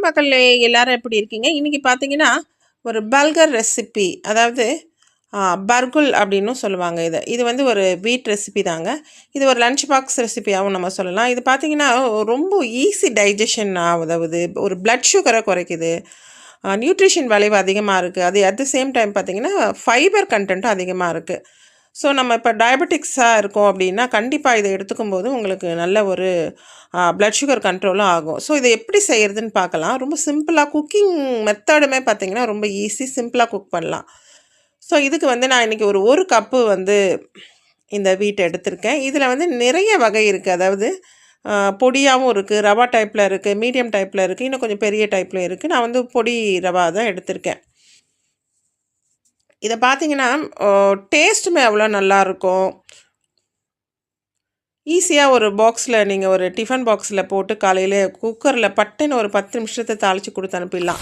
மக்களே எல்லாரும் எப்படி இருக்கீங்க? இன்னைக்கு பார்த்தீங்கன்னா, ஒரு பர்கர் ரெசிபி அதாவது பர்குல் அப்படின்னும் சொல்லுவாங்க இத. இது வந்து ஒரு வீட் ரெசிபி தாங்க. இது ஒரு லஞ்ச் பாக்ஸ் ரெசிபியாவும் நம்ம சொல்லலாம். இது பார்த்தீங்கன்னா, ரொம்ப ஈஸி டைஜஷன் உதவுது. ஒரு பிளட் சுகர குறைக்குது. நியூட்ரிஷன் விளைவு அதிகமா இருக்கு. அது அட் த சேம் டைம் பார்த்தீங்கன்னா, ஃபைபர் கன்டென்ட்டும் அதிகமா இருக்கு. ஸோ நம்ம இப்போ டயபெட்டிக்ஸா இருக்கோம் அப்படின்னா, கண்டிப்பா இத எடுத்துக்கும்போது உங்களுக்கு நல்ல ஒரு பிளட் சுகர் கண்ட்ரோலும் ஆகும். ஸோ இத எப்படி செய்றதுன்னு பார்க்கலாம். ரொம்ப சிம்பிளா குக்கிங் மெத்தடுமே பார்த்தீங்கன்னா, ரொம்ப ஈஸி சிம்பிளா குக் பண்ணலாம். ஸோ இதுக்கு வந்து நான் இன்னைக்கு ஒரு 1 கப்பு வந்து இந்த வீட் எடுத்திருக்கேன். இதில வந்து நிறைய வகை இருக்கு. அதாவது பொடியாவும் இருக்கு, ரவா டைப்ல இருக்கு, மீடியம் டைப்ல இருக்கு, இன்னும் கொஞ்சம் பெரிய டைப்லயும் இருக்கு. நான் வந்து பொடி ரவா தான் எடுத்திருக்கேன். இத பார்த்தீங்கன்னா, டேஸ்ட்டுமே அவ்வளோ நல்லாயிருக்கும். ஈஸியா ஒரு பாக்ஸ்ல நீங்க ஒரு டிஃபன் பாக்ஸ்ல போட்டு காலையில குக்கர்ல பட்டுன்னு ஒரு 10 நிமிஷத்த தாளிச்சு குடுத்து அனுப்பிடலாம்.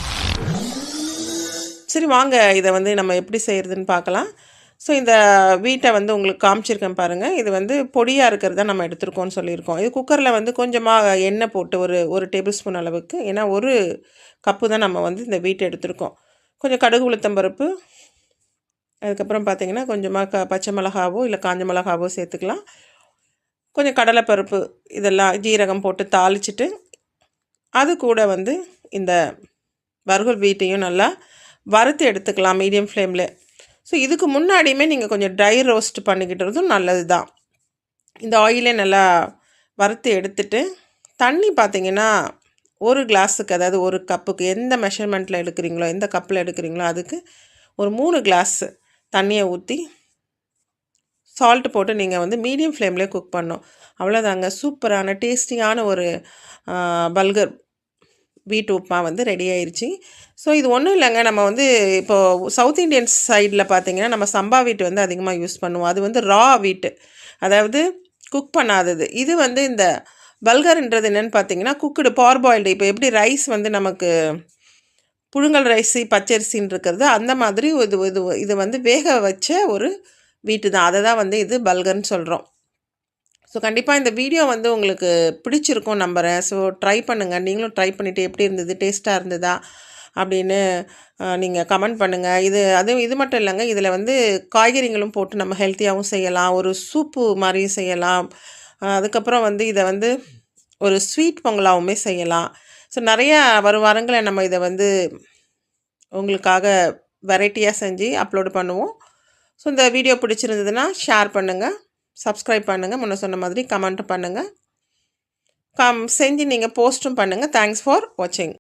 சரி வாங்க இத வந்து நம்ம எப்படி செய்றதுன்னு பார்க்கலாம். ஸோ இந்த வீட்ட வந்து உங்களுக்கு காமிச்சிருக்கேன் பாருங்க. இது வந்து பொடியா இருக்கிறத நம்ம எடுத்துருக்கோம்னு சொல்லியிருக்கோம். இது குக்கர்ல வந்து கொஞ்சமா எண்ணெய் போட்டு ஒரு 1 டேபிள் ஸ்பூன் அளவுக்கு ஏன்னா 1 கப்பு தான் நம்ம வந்து இந்த வீட் எடுத்திருக்கோம். கொஞ்சம் கடுகு உளுத்தம் பருப்பு, அதுக்கப்புறம் பார்த்தீங்கன்னா, கொஞ்சமா பச்சை மிளகாவோ, இல்ல காஞ்ச மிளகாவோ சேர்த்துக்கலாம். கொஞ்சம் கடலைப்பருப்பு இதெல்லாம் ஜீரகம் போட்டு தாளிச்சுட்டு, அது கூட வந்து இந்த வறுவல் வீட்டையும் நல்லா வறுத்து எடுத்துக்கலாம் மீடியம் ஃப்ளேம்ல. ஸோ இதுக்கு முன்னாடியுமே நீங்கள் கொஞ்சம் ட்ரை ரோஸ்ட் பண்ணிக்கிட்டதும் நல்லது தான். இந்த ஆயிலே நல்லா வறுத்து எடுத்துட்டு, தண்ணி பார்த்தீங்கன்னா, 1 கிளாஸுக்கு அதாவது 1 கப்புக்கு எந்த மெஷர்மெண்ட்டில் எடுக்கிறீங்களோ, எந்த கப்பில் எடுக்கிறீங்களோ அதுக்கு ஒரு 3 கிளாஸ் தண்ணிய ஊத்தி, சால்ட் போட்டு நீங்கள் வந்து மீடியம் ஃப்ளேம்லேயே குக் பண்ணணும். அவ்வளோதாங்க சூப்பரான டேஸ்டியான ஒரு பல்கர் வீட் உப்புமா வந்து ரெடி ஆயிருச்சு. ஸோ இது ஒன்றும் இல்லைங்க. நம்ம வந்து இப்போது சவுத் இண்டியன் சைடில் பார்த்தீங்கன்னா, நம்ம சம்பா வீட் வந்து அதிகமாக யூஸ் பண்ணுவோம். அது வந்து ரா வீட்டு. அதாவது குக் பண்ணாதது. இது வந்து இந்த பல்கர்ன்றது என்னென்னு பார்த்தீங்கன்னா, குக்குடு பார்பாயில்டு. இப்போ எப்படி ரைஸ் வந்து நமக்கு புழுங்கல் ரைஸு, பச்சரிசின்னு இருக்கிறது, அந்த மாதிரி இது இது இது வந்து வேக வச்ச ஒரு வீட்டு தான். அதை தான் வந்து இது பல்கர்ன்னு சொல்கிறோம். ஸோ கண்டிப்பாக இந்த வீடியோ வந்து உங்களுக்கு பிடிச்சிருக்கும் நம்புகிறேன். ஸோ ட்ரை பண்ணுங்கள். நீங்களும் ட்ரை பண்ணிவிட்டு எப்படி இருந்தது, டேஸ்ட்டாக இருந்ததா அப்படின்னு நீங்கள் கமெண்ட் பண்ணுங்கள். இது மட்டும் இல்லைங்க. இதில் வந்து காய்கறிகளும் போட்டு நம்ம ஹெல்த்தியாகவும் செய்யலாம். ஒரு சூப்பு மாதிரியும் செய்யலாம். அதுக்கப்புறம் வந்து இதை வந்து ஒரு ஸ்வீட் பொங்கலாகவுமே செய்யலாம். ஸோ நிறையா வரும் வாரங்களில் நம்ம இதை வந்து உங்களுக்காக வெரைட்டியாக செஞ்சு அப்லோடு பண்ணுவோம். ஸோ இந்த வீடியோ பிடிச்சிருந்ததுன்னா ஷேர் பண்ணுங்கள், சப்ஸ்கிரைப் பண்ணுங்கள், முன்ன சொன்ன மாதிரி கமெண்ட்டும் பண்ணுங்கள், செஞ்சு நீங்கள் போஸ்ட்டும் பண்ணுங்கள். தேங்க்ஸ் ஃபார் வாட்சிங்.